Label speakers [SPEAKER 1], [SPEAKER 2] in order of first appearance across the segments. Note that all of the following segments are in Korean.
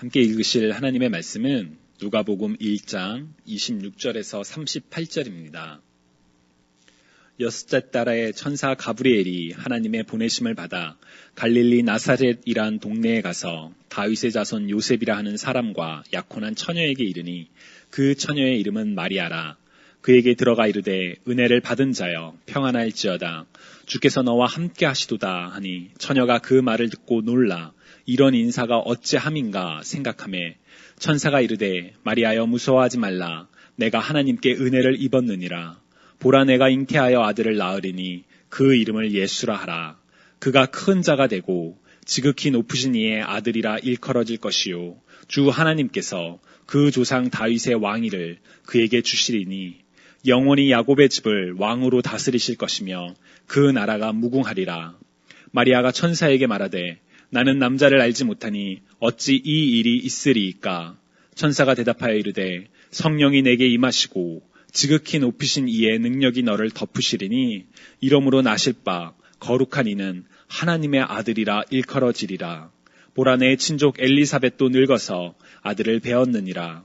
[SPEAKER 1] 함께 읽으실 하나님의 말씀은 누가복음 1장 26절에서 38절입니다. 여섯째 달에 천사 가브리엘이 하나님의 보내심을 받아 갈릴리 나사렛이란 동네에 가서 다윗의 자손 요셉이라 하는 사람과 약혼한 처녀에게 이르니 그 처녀의 이름은 마리아라. 그에게 들어가 이르되 은혜를 받은 자여 평안할지어다. 주께서 너와 함께 하시도다 하니 처녀가 그 말을 듣고 놀라 이런 인사가 어찌함인가 생각하매 천사가 이르되 마리아여 무서워하지 말라. 내가 하나님께 은혜를 입었느니라. 보라 내가 잉태하여 아들을 낳으리니 그 이름을 예수라 하라. 그가 큰 자가 되고 지극히 높으신 이의 아들이라 일컬어질 것이요 주 하나님께서 그 조상 다윗의 왕위를 그에게 주시리니 영원히 야곱의 집을 왕으로 다스리실 것이며 그 나라가 무궁하리라. 마리아가 천사에게 말하되 나는 남자를 알지 못하니 어찌 이 일이 있으리이까. 천사가 대답하여 이르되 성령이 내게 임하시고 지극히 높으신 이의 능력이 너를 덮으시리니 이러므로 나실 바 거룩한 이는 하나님의 아들이라 일컬어지리라. 보라 내 친족 엘리사벳도 늙어서 아들을 배었느니라.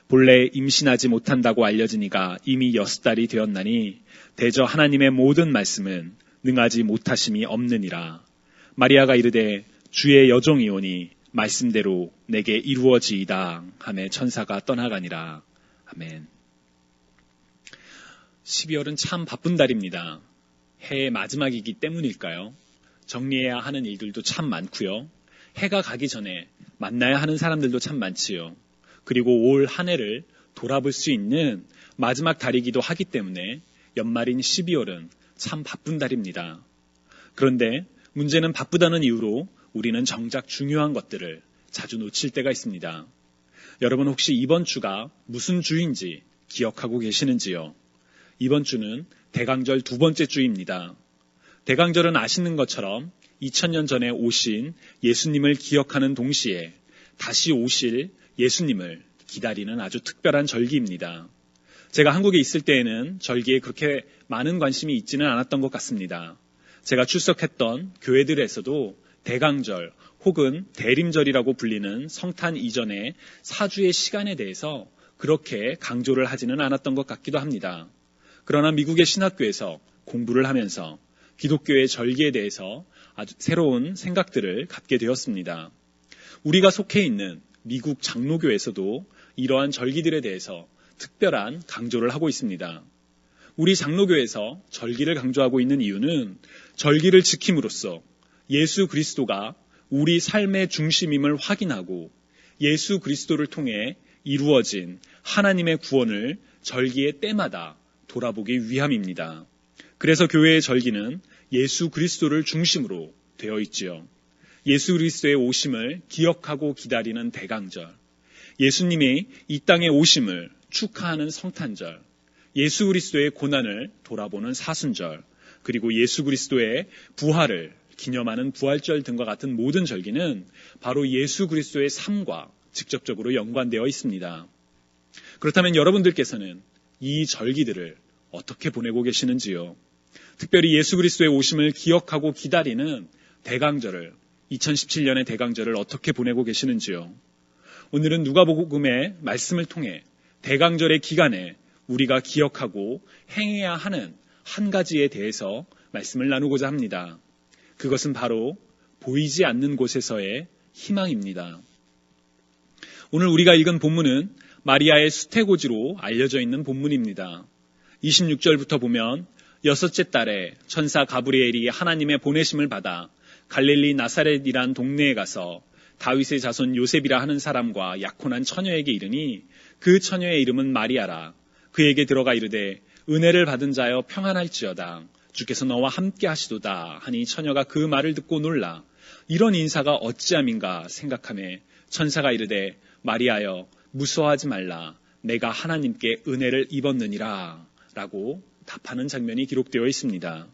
[SPEAKER 1] 본래 임신하지 못한다고 알려지니가 이미 6달이 되었나니 대저 하나님의 모든 말씀은 능하지 못하심이 없느니라. 마리아가 이르되 주의 여종이오니 말씀대로 내게 이루어지이다 하매 천사가 떠나가니라. 아멘. 12월은 참 바쁜 달입니다. 해의 마지막이기 때문일까요? 정리해야 하는 일들도 참 많고요. 해가 가기 전에 만나야 하는 사람들도 참 많지요. 그리고 올 한 해를 돌아볼 수 있는 마지막 달이기도 하기 때문에 연말인 12월은 참 바쁜 달입니다. 그런데 문제는 바쁘다는 이유로 우리는 정작 중요한 것들을 자주 놓칠 때가 있습니다. 여러분 혹시 이번 주가 무슨 주인지 기억하고 계시는지요? 이번 주는 대강절 두 번째 주입니다. 대강절은 아시는 것처럼 2000년 전에 오신 예수님을 기억하는 동시에 다시 오실 예수님을 기다리는 아주 특별한 절기입니다. 제가 한국에 있을 때에는 절기에 그렇게 많은 관심이 있지는 않았던 것 같습니다. 제가 출석했던 교회들에서도 대강절 혹은 대림절이라고 불리는 성탄 이전의 4주의 시간에 대해서 그렇게 강조를 하지는 않았던 것 같기도 합니다. 그러나 미국의 신학교에서 공부를 하면서 기독교의 절기에 대해서 아주 새로운 생각들을 갖게 되었습니다. 우리가 속해 있는 미국 장로교에서도 이러한 절기들에 대해서 특별한 강조를 하고 있습니다. 우리 장로교에서 절기를 강조하고 있는 이유는 절기를 지킴으로써 예수 그리스도가 우리 삶의 중심임을 확인하고 예수 그리스도를 통해 이루어진 하나님의 구원을 절기의 때마다 돌아보기 위함입니다. 그래서 교회의 절기는 예수 그리스도를 중심으로 되어 있지요. 예수 그리스도의 오심을 기억하고 기다리는 대강절, 예수님이 이 땅에 오심을 축하하는 성탄절, 예수 그리스도의 고난을 돌아보는 사순절, 그리고 예수 그리스도의 부활을 기념하는 부활절 등과 같은 모든 절기는 바로 예수 그리스도의 삶과 직접적으로 연관되어 있습니다. 그렇다면 여러분들께서는 이 절기들을 어떻게 보내고 계시는지요? 특별히 예수 그리스도의 오심을 기억하고 기다리는 대강절을 2017년의 대강절을 어떻게 보내고 계시는지요? 오늘은 누가복음의 말씀을 통해 대강절의 기간에 우리가 기억하고 행해야 하는 한 가지에 대해서 말씀을 나누고자 합니다. 그것은 바로 보이지 않는 곳에서의 희망입니다. 오늘 우리가 읽은 본문은 마리아의 수태고지로 알려져 있는 본문입니다. 26절부터 보면 여섯째 달에 천사 가브리엘이 하나님의 보내심을 받아 갈릴리 나사렛이란 동네에 가서 다윗의 자손 요셉이라 하는 사람과 약혼한 처녀에게 이르니 그 처녀의 이름은 마리아라. 그에게 들어가 이르되 은혜를 받은 자여 평안할지어다. 주께서 너와 함께 하시도다 하니 처녀가 그 말을 듣고 놀라 이런 인사가 어찌함인가 생각하매 천사가 이르되 마리아여 무서워하지 말라. 내가 하나님께 은혜를 입었느니라 라고 답하는 장면이 기록되어 있습니다.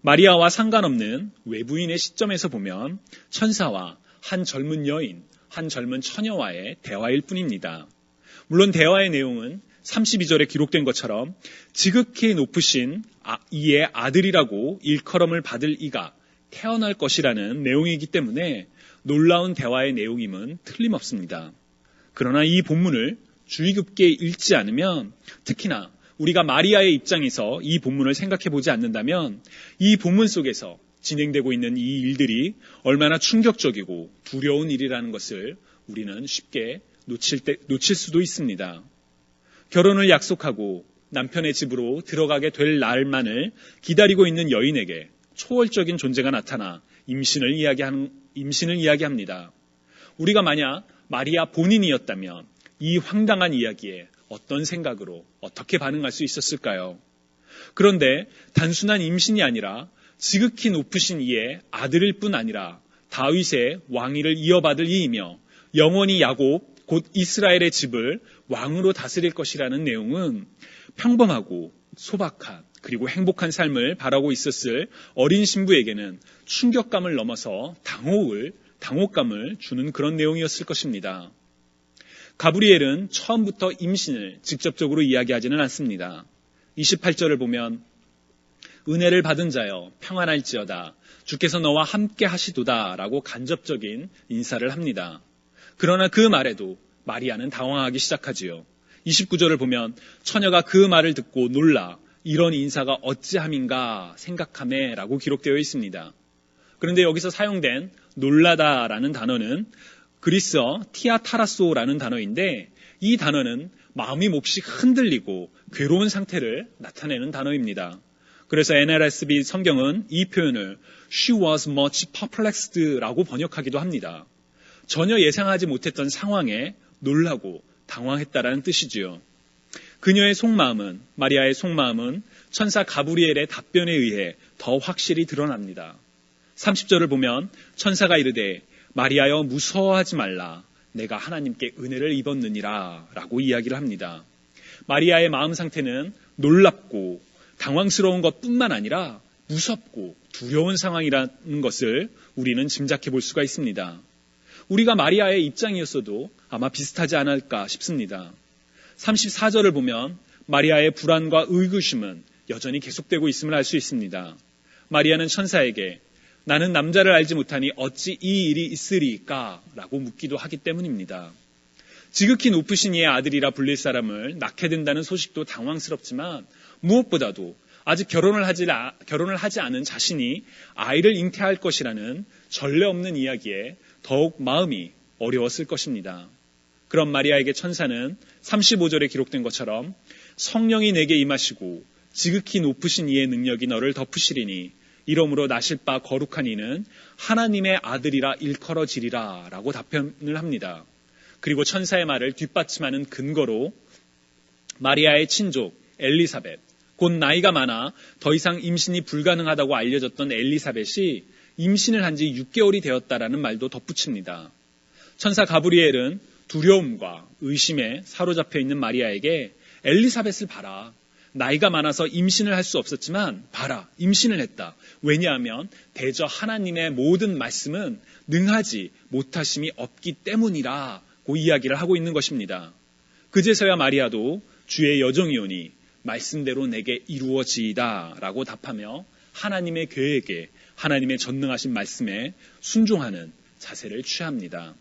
[SPEAKER 1] 마리아와 상관없는 외부인의 시점에서 보면 천사와 한 젊은 여인, 한 젊은 처녀와의 대화일 뿐입니다. 물론 대화의 내용은 32절에 기록된 것처럼 지극히 높으신 이의 아들이라고 일컬음을 받을 이가 태어날 것이라는 내용이기 때문에 놀라운 대화의 내용임은 틀림없습니다. 그러나 이 본문을 주의 깊게 읽지 않으면, 특히나 우리가 마리아의 입장에서 이 본문을 생각해 보지 않는다면 이 본문 속에서 진행되고 있는 이 일들이 얼마나 충격적이고 두려운 일이라는 것을 우리는 쉽게 놓칠 수도 있습니다. 결혼을 약속하고 남편의 집으로 들어가게 될 날만을 기다리고 있는 여인에게 초월적인 존재가 나타나 임신을 이야기합니다. 우리가 만약 마리아 본인이었다면 이 황당한 이야기에 어떤 생각으로 어떻게 반응할 수 있었을까요? 그런데 단순한 임신이 아니라 지극히 높으신 이의 아들일 뿐 아니라 다윗의 왕위를 이어받을 이이며 영원히 야곱 곧 이스라엘의 집을 왕으로 다스릴 것이라는 내용은 평범하고 소박한 그리고 행복한 삶을 바라고 있었을 어린 신부에게는 충격감을 넘어서 당혹감을 주는 그런 내용이었을 것입니다. 가브리엘은 처음부터 임신을 직접적으로 이야기하지는 않습니다. 28절을 보면 은혜를 받은 자여 평안할지어다 주께서 너와 함께 하시도다 라고 간접적인 인사를 합니다. 그러나 그 말에도 마리아는 당황하기 시작하지요. 29절을 보면 처녀가 그 말을 듣고 놀라 이런 인사가 어찌함인가 생각하매 라고 기록되어 있습니다. 그런데 여기서 사용된 놀라다라는 단어는 그리스어 티아타라소라는 단어인데 이 단어는 마음이 몹시 흔들리고 괴로운 상태를 나타내는 단어입니다. 그래서 NLSB 성경은 이 표현을 She was much perplexed라고 번역하기도 합니다. 전혀 예상하지 못했던 상황에 놀라고 당황했다라는 뜻이지요. 그녀의 속마음은, 마리아의 속마음은 천사 가브리엘의 답변에 의해 더 확실히 드러납니다. 30절을 보면 천사가 이르되 마리아여 무서워하지 말라 내가 하나님께 은혜를 입었느니라 라고 이야기를 합니다. 마리아의 마음 상태는 놀랍고 당황스러운 것뿐만 아니라 무섭고 두려운 상황이라는 것을 우리는 짐작해 볼 수가 있습니다. 우리가 마리아의 입장이었어도 아마 비슷하지 않을까 싶습니다. 34절을 보면 마리아의 불안과 의구심은 여전히 계속되고 있음을 알 수 있습니다. 마리아는 천사에게 나는 남자를 알지 못하니 어찌 이 일이 있으리까? 라고 묻기도 하기 때문입니다. 지극히 높으신 이의 아들이라 불릴 사람을 낳게 된다는 소식도 당황스럽지만 무엇보다도 아직 결혼을 하지 않은 자신이 아이를 잉태할 것이라는 전례 없는 이야기에 더욱 마음이 어려웠을 것입니다. 그런 마리아에게 천사는 35절에 기록된 것처럼 성령이 내게 임하시고 지극히 높으신 이의 능력이 너를 덮으시리니 이러므로 나실 바 거룩한 이는 하나님의 아들이라 일컬어지리라 라고 답변을 합니다. 그리고 천사의 말을 뒷받침하는 근거로 마리아의 친족 엘리사벳, 곧 나이가 많아 더 이상 임신이 불가능하다고 알려졌던 엘리사벳이 임신을 한 지 6개월이 되었다라는 말도 덧붙입니다. 천사 가브리엘은 두려움과 의심에 사로잡혀 있는 마리아에게 엘리사벳을 봐라. 나이가 많아서 임신을 할 수 없었지만 봐라. 임신을 했다. 왜냐하면 대저 하나님의 모든 말씀은 능하지 못하심이 없기 때문이라고 이야기를 하고 있는 것입니다. 그제서야 마리아도 주의 여종이오니 말씀대로 내게 이루어지이다 라고 답하며 하나님의 계획에 하나님의 전능하신 말씀에 순종하는 자세를 취합니다.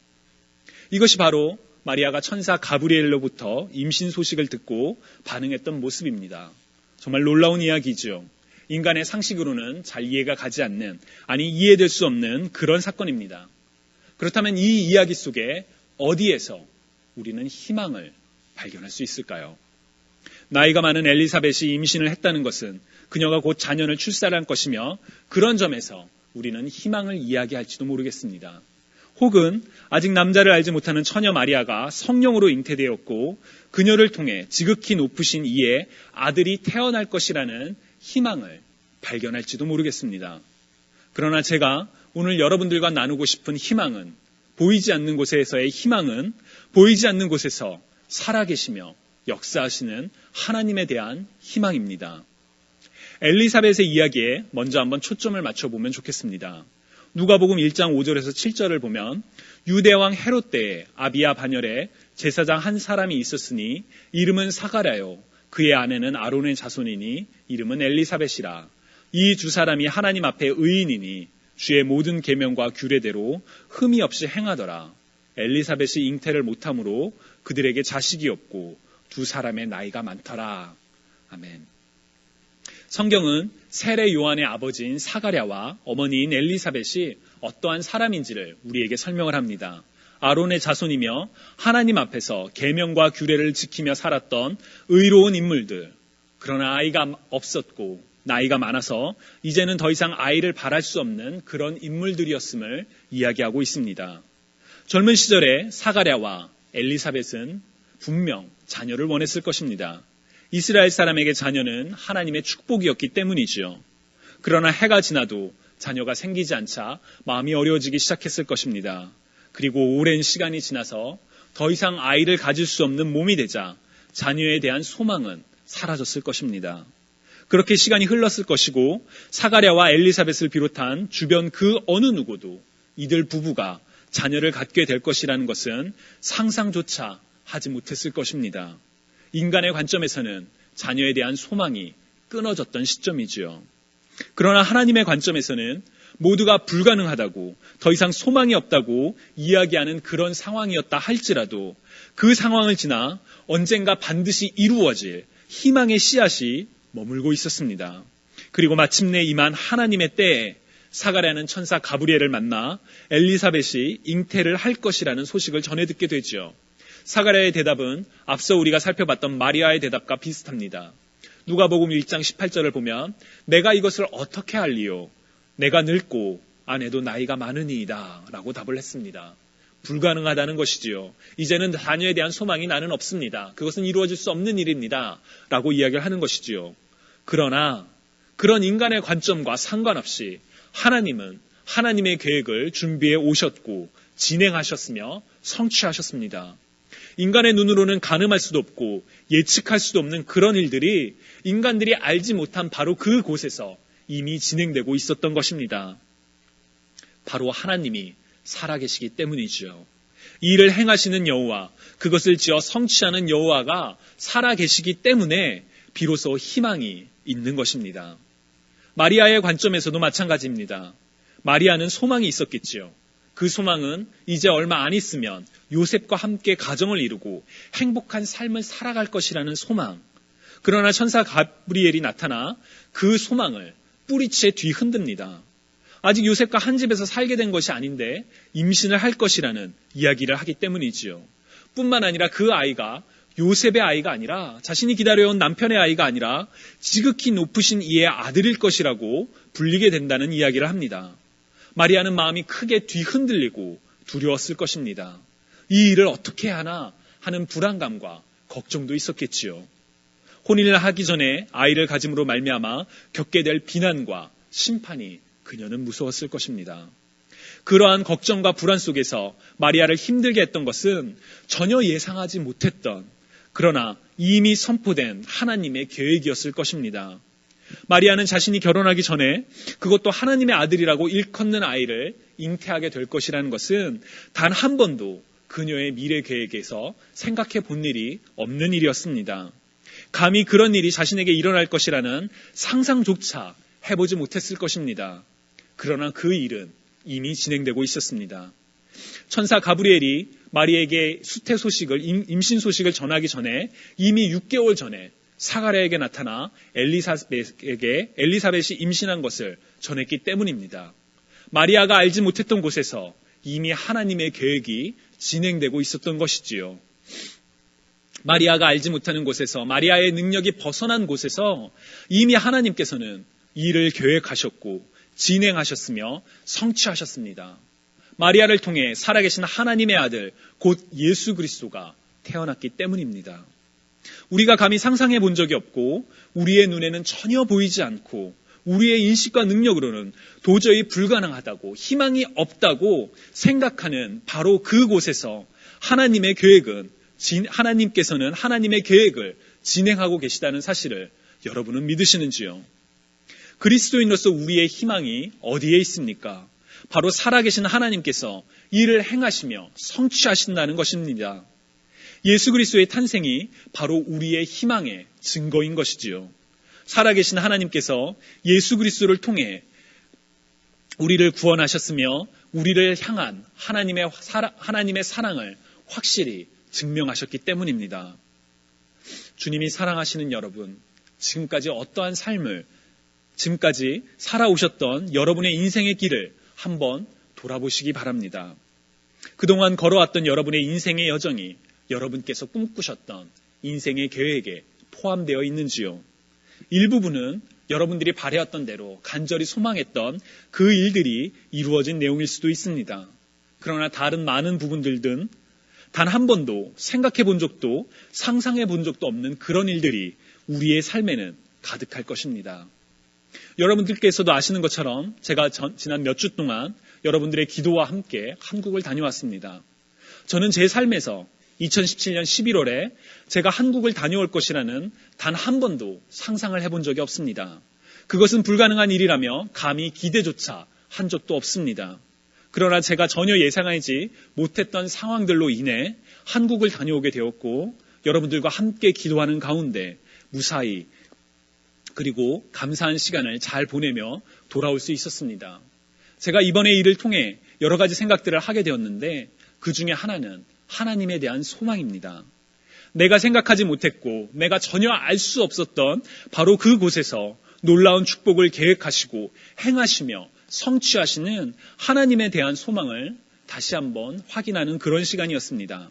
[SPEAKER 1] 이것이 바로 마리아가 천사 가브리엘로부터 임신 소식을 듣고 반응했던 모습입니다. 정말 놀라운 이야기죠. 인간의 상식으로는 잘 이해가 가지 않는, 아니 이해될 수 없는 그런 사건입니다. 그렇다면 이 이야기 속에 어디에서 우리는 희망을 발견할 수 있을까요? 나이가 많은 엘리사벳이 임신을 했다는 것은 그녀가 곧 자녀를 출산할 것이며 그런 점에서 우리는 희망을 이야기할지도 모르겠습니다. 혹은 아직 남자를 알지 못하는 처녀 마리아가 성령으로 잉태되었고 그녀를 통해 지극히 높으신 이의 아들이 태어날 것이라는 희망을 발견할지도 모르겠습니다. 그러나 제가 오늘 여러분들과 나누고 싶은 희망은, 보이지 않는 곳에서의 희망은 보이지 않는 곳에서 살아계시며 역사하시는 하나님에 대한 희망입니다. 엘리사벳의 이야기에 먼저 한번 초점을 맞춰보면 좋겠습니다. 누가복음 1장 5절에서 7절을 보면 유대왕 헤롯 때에 아비야 반열에 제사장 한 사람이 있었으니 이름은 사가랴요 그의 아내는 아론의 자손이니 이름은 엘리사벳이라. 이 두 사람이 하나님 앞에 의인이니 주의 모든 계명과 규례대로 흠이 없이 행하더라. 엘리사벳이 잉태를 못함으로 그들에게 자식이 없고 두 사람의 나이가 많더라. 아멘. 성경은 세례 요한의 아버지인 사가랴와 어머니인 엘리사벳이 어떠한 사람인지를 우리에게 설명을 합니다. 아론의 자손이며 하나님 앞에서 계명과 규례를 지키며 살았던 의로운 인물들. 그러나 아이가 없었고 나이가 많아서 이제는 더 이상 아이를 바랄 수 없는 그런 인물들이었음을 이야기하고 있습니다. 젊은 시절에 사가랴와 엘리사벳은 분명 자녀를 원했을 것입니다. 이스라엘 사람에게 자녀는 하나님의 축복이었기 때문이지요. 그러나 해가 지나도 자녀가 생기지 않자 마음이 어려워지기 시작했을 것입니다. 그리고 오랜 시간이 지나서 더 이상 아이를 가질 수 없는 몸이 되자 자녀에 대한 소망은 사라졌을 것입니다. 그렇게 시간이 흘렀을 것이고 사가랴와 엘리사벳을 비롯한 주변 그 어느 누구도 이들 부부가 자녀를 갖게 될 것이라는 것은 상상조차 하지 못했을 것입니다. 인간의 관점에서는 자녀에 대한 소망이 끊어졌던 시점이지요. 그러나 하나님의 관점에서는 모두가 불가능하다고 더 이상 소망이 없다고 이야기하는 그런 상황이었다 할지라도 그 상황을 지나 언젠가 반드시 이루어질 희망의 씨앗이 머물고 있었습니다. 그리고 마침내 임한 하나님의 때에 사가랴는 천사 가브리엘을 만나 엘리사벳이 잉태를 할 것이라는 소식을 전해 듣게 되죠. 사가랴의 대답은 앞서 우리가 살펴봤던 마리아의 대답과 비슷합니다. 누가복음 1장 18절을 보면 내가 이것을 어떻게 알리요? 내가 늙고 아내도 나이가 많으니이다 라고 답을 했습니다. 불가능하다는 것이지요. 이제는 자녀에 대한 소망이 나는 없습니다. 그것은 이루어질 수 없는 일입니다 라고 이야기를 하는 것이지요. 그러나 그런 인간의 관점과 상관없이 하나님은 하나님의 계획을 준비해 오셨고 진행하셨으며 성취하셨습니다. 인간의 눈으로는 가늠할 수도 없고 예측할 수도 없는 그런 일들이 인간들이 알지 못한 바로 그곳에서 이미 진행되고 있었던 것입니다. 바로 하나님이 살아계시기 때문이지요. 이 일을 행하시는 여호와, 그것을 지어 성취하는 여호와가 살아계시기 때문에 비로소 희망이 있는 것입니다. 마리아의 관점에서도 마찬가지입니다. 마리아는 소망이 있었겠지요. 그 소망은 이제 얼마 안 있으면 요셉과 함께 가정을 이루고 행복한 삶을 살아갈 것이라는 소망. 그러나 천사 가브리엘이 나타나 그 소망을 뿌리채 뒤흔듭니다. 아직 요셉과 한 집에서 살게 된 것이 아닌데 임신을 할 것이라는 이야기를 하기 때문이지요. 뿐만 아니라 그 아이가 요셉의 아이가 아니라 자신이 기다려온 남편의 아이가 아니라 지극히 높으신 이의 아들일 것이라고 불리게 된다는 이야기를 합니다. 마리아는 마음이 크게 뒤흔들리고 두려웠을 것입니다. 이 일을 어떻게 하나 하는 불안감과 걱정도 있었겠지요. 혼인을 하기 전에 아이를 가짐으로 말미암아 겪게 될 비난과 심판이 그녀는 무서웠을 것입니다. 그러한 걱정과 불안 속에서 마리아를 힘들게 했던 것은 전혀 예상하지 못했던, 그러나 이미 선포된 하나님의 계획이었을 것입니다. 마리아는 자신이 결혼하기 전에 그것도 하나님의 아들이라고 일컫는 아이를 잉태하게 될 것이라는 것은 단 한 번도 그녀의 미래 계획에서 생각해 본 일이 없는 일이었습니다. 감히 그런 일이 자신에게 일어날 것이라는 상상조차 해보지 못했을 것입니다. 그러나 그 일은 이미 진행되고 있었습니다. 천사 가브리엘이 마리아에게 수태 소식을, 임신 소식을 전하기 전에 이미 6개월 전에 사가랴에게 나타나 엘리사벳이 임신한 것을 전했기 때문입니다. 마리아가 알지 못했던 곳에서 이미 하나님의 계획이 진행되고 있었던 것이지요. 마리아가 알지 못하는 곳에서, 마리아의 능력이 벗어난 곳에서 이미 하나님께서는 이 일을 계획하셨고 진행하셨으며 성취하셨습니다. 마리아를 통해 살아계신 하나님의 아들 곧 예수 그리스도가 태어났기 때문입니다. 우리가 감히 상상해 본 적이 없고 우리의 눈에는 전혀 보이지 않고 우리의 인식과 능력으로는 도저히 불가능하다고, 희망이 없다고 생각하는 바로 그곳에서 하나님의 계획은, 하나님께서는 하나님의 계획을 진행하고 계시다는 사실을 여러분은 믿으시는지요? 그리스도인으로서 우리의 희망이 어디에 있습니까? 바로 살아계신 하나님께서 이를 행하시며 성취하신다는 것입니다. 예수 그리스도의 탄생이 바로 우리의 희망의 증거인 것이지요. 살아계신 하나님께서 예수 그리스도를 통해 우리를 구원하셨으며 우리를 향한 하나님의 사랑을 확실히 증명하셨기 때문입니다. 주님이 사랑하시는 여러분, 지금까지 어떠한 삶을, 지금까지 살아오셨던 여러분의 인생의 길을 한번 돌아보시기 바랍니다. 그동안 걸어왔던 여러분의 인생의 여정이 여러분께서 꿈꾸셨던 인생의 계획에 포함되어 있는지요? 일부분은 여러분들이 바라였던 대로 간절히 소망했던 그 일들이 이루어진 내용일 수도 있습니다. 그러나 다른 많은 부분들은 단 한 번도 생각해 본 적도 상상해 본 적도 없는 그런 일들이 우리의 삶에는 가득할 것입니다. 여러분들께서도 아시는 것처럼 제가 지난 몇 주 동안 여러분들의 기도와 함께 한국을 다녀왔습니다. 저는 제 삶에서 2017년 11월에 제가 한국을 다녀올 것이라는 단 한 번도 상상을 해본 적이 없습니다. 그것은 불가능한 일이라며 감히 기대조차 한 적도 없습니다. 그러나 제가 전혀 예상하지 못했던 상황들로 인해 한국을 다녀오게 되었고 여러분들과 함께 기도하는 가운데 무사히 그리고 감사한 시간을 잘 보내며 돌아올 수 있었습니다. 제가 이번에 일을 통해 여러 가지 생각들을 하게 되었는데 그 중에 하나는 하나님에 대한 소망입니다. 내가 생각하지 못했고 내가 전혀 알 수 없었던 바로 그곳에서 놀라운 축복을 계획하시고 행하시며 성취하시는 하나님에 대한 소망을 다시 한번 확인하는 그런 시간이었습니다.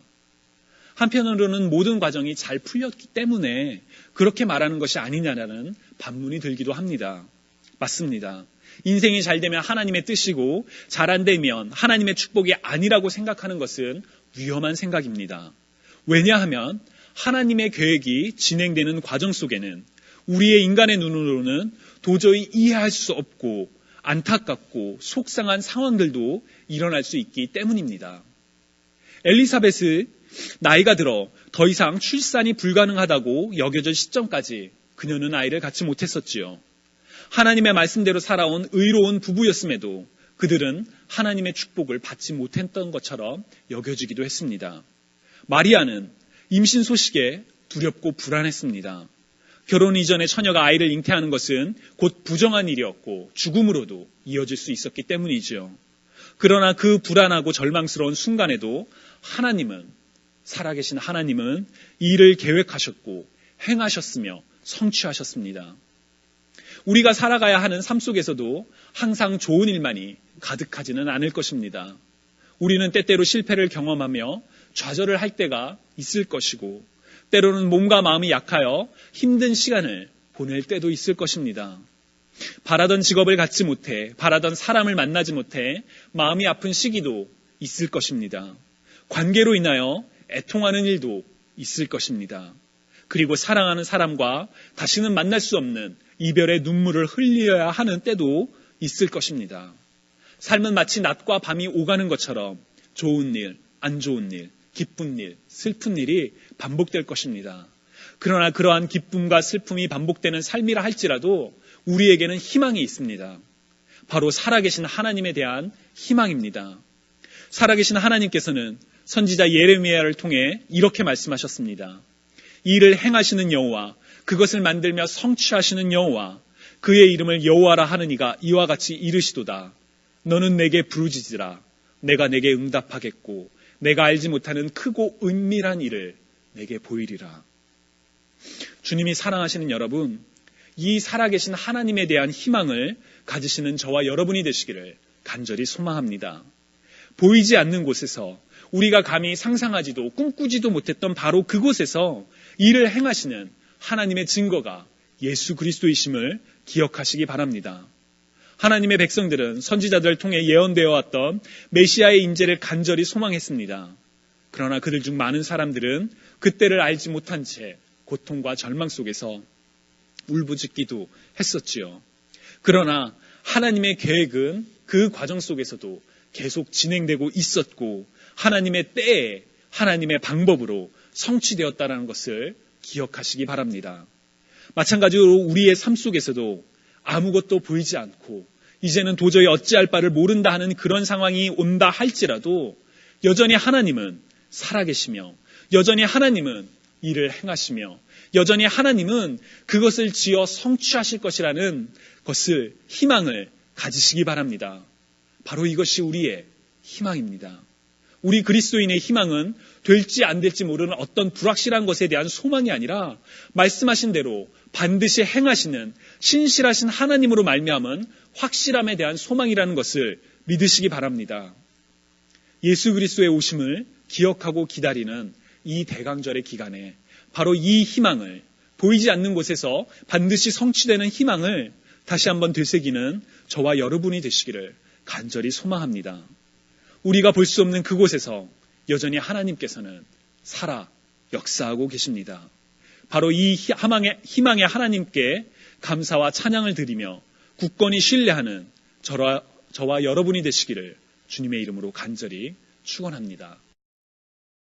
[SPEAKER 1] 한편으로는 모든 과정이 잘 풀렸기 때문에 그렇게 말하는 것이 아니냐라는 반문이 들기도 합니다. 맞습니다. 인생이 잘 되면 하나님의 뜻이고 잘 안 되면 하나님의 축복이 아니라고 생각하는 것은 위험한 생각입니다. 왜냐하면 하나님의 계획이 진행되는 과정 속에는 우리의 인간의 눈으로는 도저히 이해할 수 없고 안타깝고 속상한 상황들도 일어날 수 있기 때문입니다. 엘리사벳은 나이가 들어 더 이상 출산이 불가능하다고 여겨질 시점까지 그녀는 아이를 갖지 못했었지요. 하나님의 말씀대로 살아온 의로운 부부였음에도 그들은 하나님의 축복을 받지 못했던 것처럼 여겨지기도 했습니다. 마리아는 임신 소식에 두렵고 불안했습니다. 결혼 이전에 처녀가 아이를 잉태하는 것은 곧 부정한 일이었고 죽음으로도 이어질 수 있었기 때문이지요. 그러나 그 불안하고 절망스러운 순간에도 하나님은, 살아계신 하나님은 일을 계획하셨고 행하셨으며 성취하셨습니다. 우리가 살아가야 하는 삶 속에서도 항상 좋은 일만이 가득하지는 않을 것입니다. 우리는 때때로 실패를 경험하며 좌절을 할 때가 있을 것이고 때로는 몸과 마음이 약하여 힘든 시간을 보낼 때도 있을 것입니다. 바라던 직업을 갖지 못해, 바라던 사람을 만나지 못해 마음이 아픈 시기도 있을 것입니다. 관계로 인하여 애통하는 일도 있을 것입니다. 그리고 사랑하는 사람과 다시는 만날 수 없는 이별의 눈물을 흘려야 하는 때도 있을 것입니다. 삶은 마치 낮과 밤이 오가는 것처럼 좋은 일, 안 좋은 일, 기쁜 일, 슬픈 일이 반복될 것입니다. 그러나 그러한 기쁨과 슬픔이 반복되는 삶이라 할지라도 우리에게는 희망이 있습니다. 바로 살아계신 하나님에 대한 희망입니다. 살아계신 하나님께서는 선지자 예레미야를 통해 이렇게 말씀하셨습니다. 이를 행하시는 여호와, 그것을 만들며 성취하시는 여호와, 그의 이름을 여호와라 하는 이가 이와 같이 이르시도다. 너는 내게 부르짖으라. 내가 내게 응답하겠고 내가 알지 못하는 크고 은밀한 일을 내게 보이리라. 주님이 사랑하시는 여러분, 이 살아계신 하나님에 대한 희망을 가지시는 저와 여러분이 되시기를 간절히 소망합니다. 보이지 않는 곳에서 우리가 감히 상상하지도 꿈꾸지도 못했던 바로 그곳에서 일을 행하시는 하나님의 증거가 예수 그리스도이심을 기억하시기 바랍니다. 하나님의 백성들은 선지자들을 통해 예언되어 왔던 메시아의 임재를 간절히 소망했습니다. 그러나 그들 중 많은 사람들은 그때를 알지 못한 채 고통과 절망 속에서 울부짖기도 했었지요. 그러나 하나님의 계획은 그 과정 속에서도 계속 진행되고 있었고 하나님의 때에 하나님의 방법으로 성취되었다는 것을 기억하시기 바랍니다. 마찬가지로 우리의 삶 속에서도 아무것도 보이지 않고 이제는 도저히 어찌할 바를 모른다 하는 그런 상황이 온다 할지라도 여전히 하나님은 살아계시며 여전히 하나님은 일을 행하시며 여전히 하나님은 그것을 지어 성취하실 것이라는 것을 희망을 가지시기 바랍니다. 바로 이것이 우리의 희망입니다. 우리 그리스도인의 희망은 될지 안 될지 모르는 어떤 불확실한 것에 대한 소망이 아니라 말씀하신 대로 반드시 행하시는 신실하신 하나님으로 말미암은 확실함에 대한 소망이라는 것을 믿으시기 바랍니다. 예수 그리스도의 오심을 기억하고 기다리는 이 대강절의 기간에 바로 이 희망을, 보이지 않는 곳에서 반드시 성취되는 희망을 다시 한번 되새기는 저와 여러분이 되시기를 간절히 소망합니다. 우리가 볼 수 없는 그곳에서 여전히 하나님께서는 살아 역사하고 계십니다. 바로 이 희망의 하나님께 감사와 찬양을 드리며 굳건히 신뢰하는 저와 여러분이 되시기를 주님의 이름으로 간절히 축원합니다.